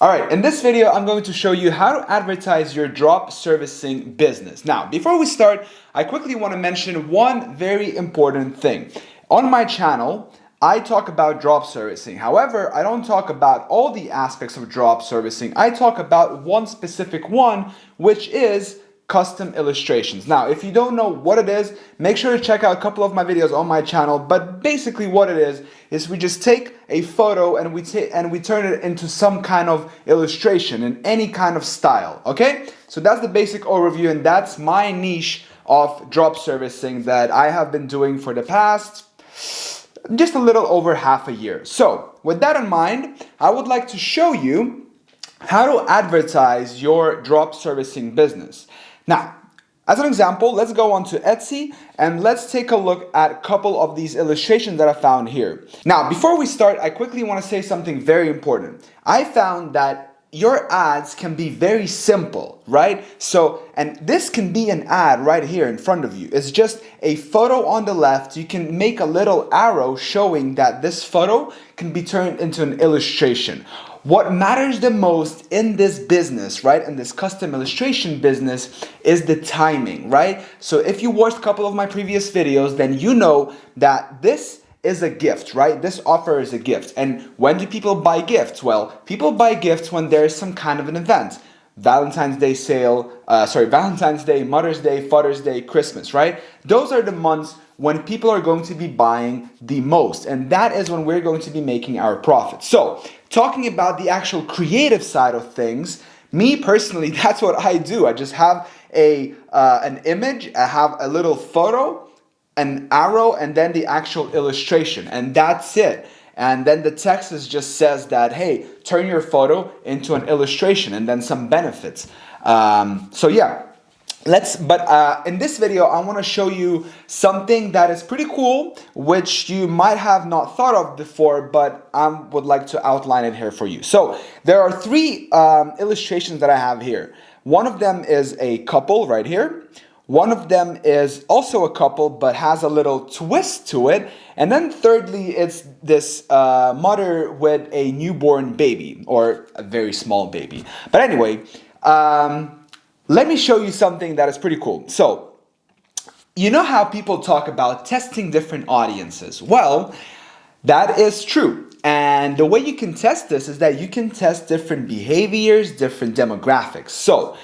Alright, in this video, I'm going to show you how to advertise your drop servicing business. Now, before we start, I quickly want to mention one very important thing. On my channel, I talk about drop servicing. However, I don't talk about all the aspects of drop servicing. I talk about one specific one, which is custom illustrations. Now, if you don't know what it is, make sure to check out a couple of my videos on my channel. But basically what it is we just take a photo and we turn it into some kind of illustration in any kind of style, okay? So that's the basic overview, and that's my niche of drop servicing that I have been doing for the past just a little over half a year. So with that in mind, I would like to show you how to advertise your drop servicing business. Now, as an example, let's go on to Etsy and let's take a look at a couple of these illustrations that I found here. Now, before we start, I quickly want to say something very important. I found that your ads can be very simple, right? And this can be an ad right here in front of you. It's just a photo on the left. You can make a little arrow showing that this photo can be turned into an illustration. What matters the most in this business, right, in this custom illustration business, is the timing, right? So if you watched a couple of my previous videos, then you know that this is a gift, right? This offer is a gift. And when do people buy gifts? Well, people buy gifts when there is some kind of an event. Valentine's Day sale, Valentine's Day, Mother's Day, Father's Day, Christmas, right? Those are the months when people are going to be buying the most, and that is when we're going to be making our profit. So, talking about the actual creative side of things, me personally, that's what I do. I just have an image, I have a little photo, an arrow, and then the actual illustration, and that's it. And then the text just says that, hey, turn your photo into an illustration, and then some benefits. So yeah. In this video, I want to show you something that is pretty cool, which you might have not thought of before, but I would like to outline it here for you. So there are three illustrations that I have here. One of them is a couple right here. One of them is also a couple, but has a little twist to it. And then thirdly, it's this mother with a newborn baby, or a very small baby. But anyway, let me show you something that is pretty cool. So, you know how people talk about testing different audiences? Well, that is true. And the way you can test this is that you can test different behaviors, different demographics. So,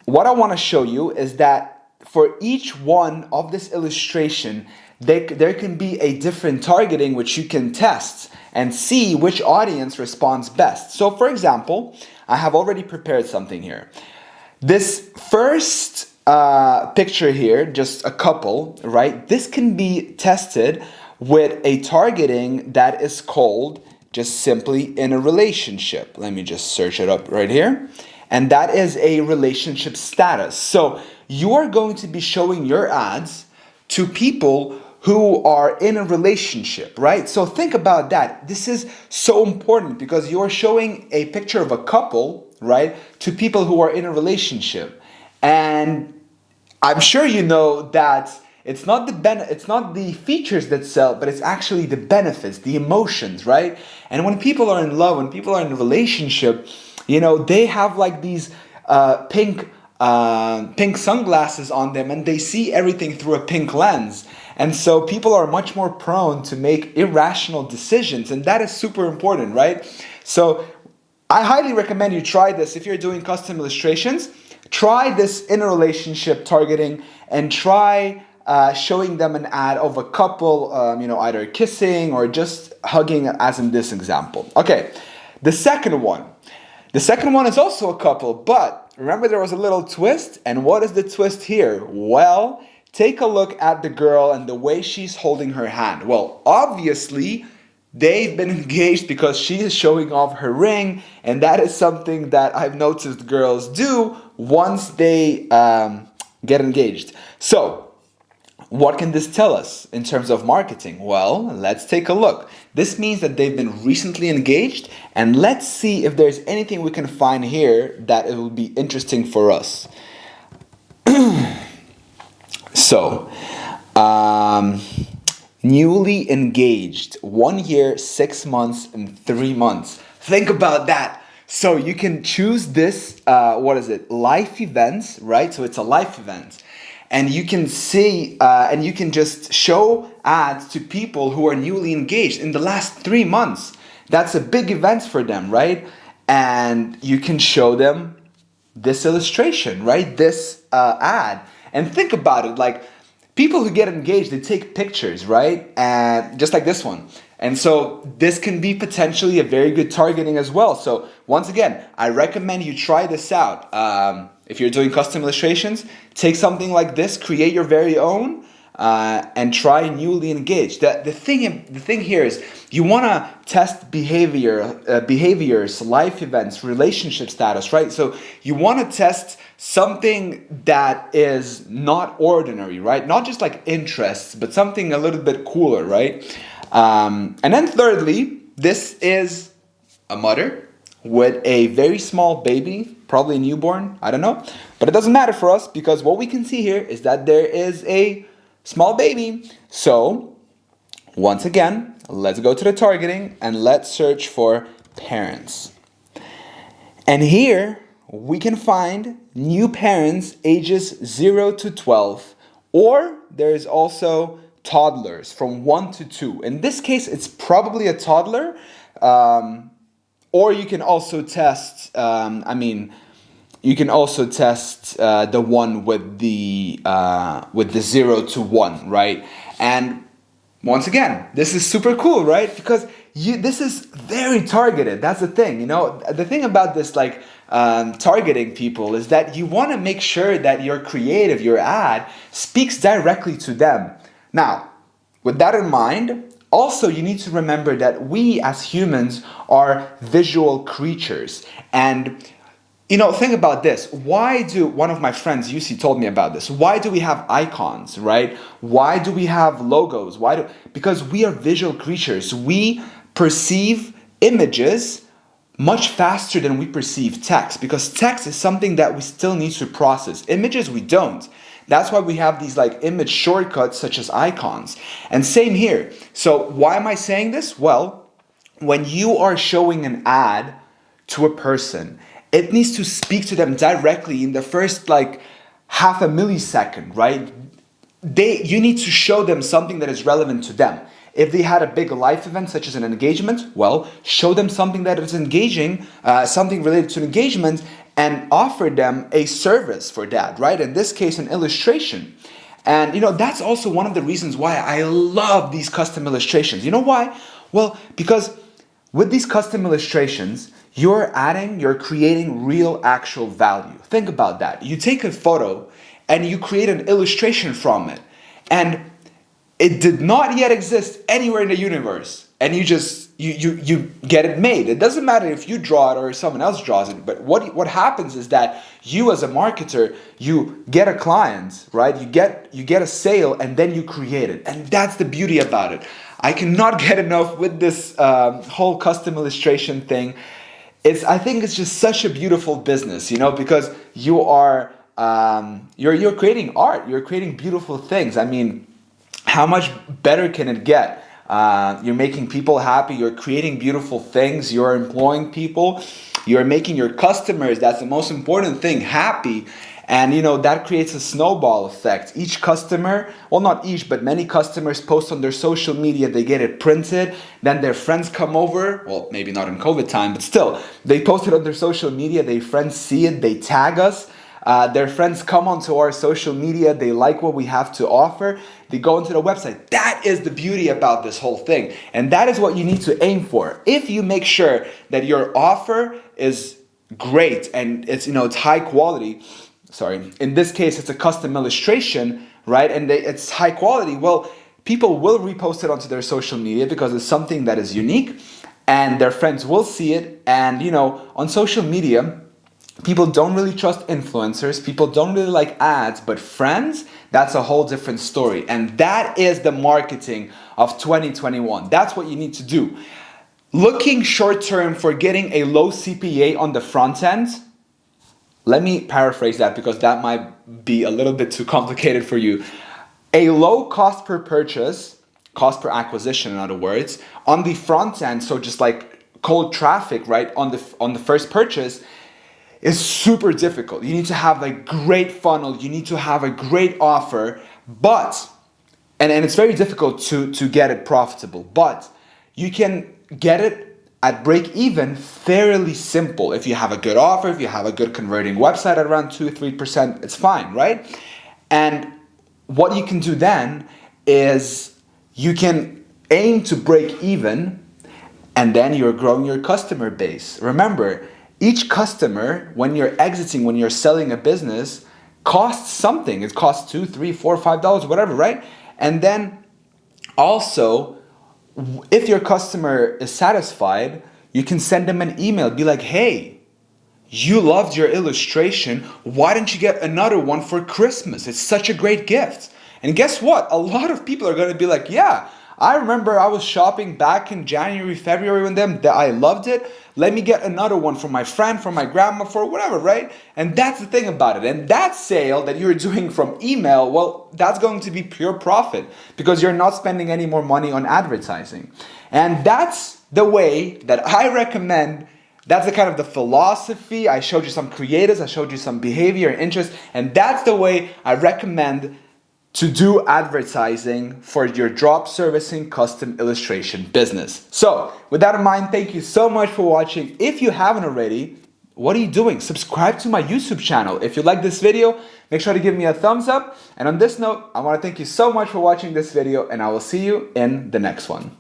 what I want to show you is that for each one of this illustration, there can be a different targeting which you can test and see which audience responds best. So, for example, I have already prepared something here. This first picture here, just a couple, right? This can be tested with a targeting that is called just simply in a relationship. Let me just search it up right here. And that is a relationship status. So you are going to be showing your ads to people who are in a relationship, right? So think about that. This is so important because you're showing a picture of a couple, right, to people who are in a relationship. And I'm sure you know that it's not the features that sell, but it's actually the benefits, the emotions, right? And when people are in love, when people are in a relationship, you know, they have like these pink sunglasses on them, and they see everything through a pink lens. And so people are much more prone to make irrational decisions, and that is super important, right? So I highly recommend you try this. If you're doing custom illustrations, try this in a relationship targeting, and try showing them an ad of a couple, either kissing or just hugging, as in this example. Okay, the second one. The second one is also a couple, but remember there was a little twist? And what is the twist here? Well, take a look at the girl and the way she's holding her hand. Well, obviously, they've been engaged because she is showing off her ring, and that is something that I've noticed girls do once they get engaged. So, what can this tell us in terms of marketing? Well, let's take a look. This means that they've been recently engaged, and let's see if there's anything we can find here that it will be interesting for us. So, newly engaged, 1 year, 6 months, and 3 months. Think about that. So you can choose this, live events, right? So it's a live event. And you can see, and you can just show ads to people who are newly engaged in the last 3 months. That's a big event for them, right? And you can show them this illustration, right? This ad. And think about it, like people who get engaged, they take pictures, right? And just like this one. And so this can be potentially a very good targeting as well. So once again, I recommend you try this out. If you're doing custom illustrations, take something like this, create your very own, and try newly engaged. The thing here is you want to test behaviors, life events, relationship status, right? So you want to test something that is not ordinary, right? Not just like interests, but something a little bit cooler, right? And then thirdly, this is a mother with a very small baby, probably a newborn, I don't know. But it doesn't matter for us because what we can see here is that there is a small baby. So once again, let's go to the targeting and let's search for parents. And here we can find new parents ages 0 to 12, or there is also toddlers from 1 to 2. In this case, it's probably a toddler, or you can also test, you can also test the one with the 0 to 1, right? And once again, this is super cool, right? Because this is very targeted. That's the thing, you know. The thing about this, like targeting people, is that you want to make sure that your creative, your ad, speaks directly to them. Now, with that in mind, also you need to remember that we as humans are visual creatures. And you know, think about this. One of my friends, Yusi, told me about this. Why do we have icons, right? Why do we have logos? Because we are visual creatures. We perceive images much faster than we perceive text, because text is something that we still need to process. Images, we don't. That's why we have these like image shortcuts such as icons. And same here. So why am I saying this? Well, when you are showing an ad to a person, it needs to speak to them directly in the first like half a millisecond, right? You need to show them something that is relevant to them. If they had a big life event such as an engagement, well, show them something that is engaging, something related to engagement, and offer them a service for that, right? In this case, an illustration. And you know, that's also one of the reasons why I love these custom illustrations. You know why? Well, because with these custom illustrations, you're creating real actual value. Think about that. You take a photo and you create an illustration from it. And it did not yet exist anywhere in the universe. And you get it made. It doesn't matter if you draw it or someone else draws it. But what happens is that you as a marketer, you get a client, right? You get a sale and then you create it. And that's the beauty about it. I cannot get enough with this whole custom illustration thing. I think it's just such a beautiful business, you know, because you are you're creating art, you're creating beautiful things. I mean, how much better can it get? You're making people happy, you're creating beautiful things, you're employing people, you're making your customers, that's the most important thing, happy. And you know, that creates a snowball effect. Each customer, well, not each, but many customers post on their social media, they get it printed, then their friends come over, well, maybe not in COVID time, but still, they post it on their social media, their friends see it, they tag us, their friends come onto our social media, they like what we have to offer, they go into the website. That is the beauty about this whole thing. And that is what you need to aim for. If you make sure that your offer is great and it's, you know, it's high quality, in this case, it's a custom illustration, right? And it's high quality. Well, people will repost it onto their social media because it's something that is unique and their friends will see it. And, you know, on social media, people don't really trust influencers. People don't really like ads, but friends, that's a whole different story. And that is the marketing of 2021. That's what you need to do. Looking short term for getting a low CPA on the front end, let me paraphrase that because that might be a little bit too complicated for you. A low cost per purchase, cost per acquisition in other words, on the front end, so just like cold traffic, right, on the first purchase is super difficult. You need to have like great funnel, you need to have a great offer, but and it's very difficult to get it profitable, but you can get it at break even fairly simple. If you have a good offer, if you have a good converting website at around 2-3%, it's fine, right? And what you can do then is you can aim to break even, and then you're growing your customer base. Remember, each customer, when you're exiting, when you're selling a business, costs something. It costs $2, $3, $4, $5, whatever, right? And then also, if your customer is satisfied, you can send them an email, be like, hey, you loved your illustration, why don't you get another one for Christmas? It's such a great gift. And guess what? A lot of people are going to be like, yeah, I remember I was shopping back in January, February with them, that I loved it. Let me get another one for my friend, for my grandma, for whatever, right? And that's the thing about it. And that sale that you're doing from email, well, that's going to be pure profit because you're not spending any more money on advertising. And that's the way that I recommend. That's the kind of the philosophy. I showed you some creatives, I showed you some behavior and interest, and that's the way I recommend to do advertising for your drop servicing custom illustration business. So with that in mind, thank you so much for watching. If you haven't already, what are you doing? Subscribe to my YouTube channel. If you like this video, make sure to give me a thumbs up. And on this note, I want to thank you so much for watching this video, and I will see you in the next one.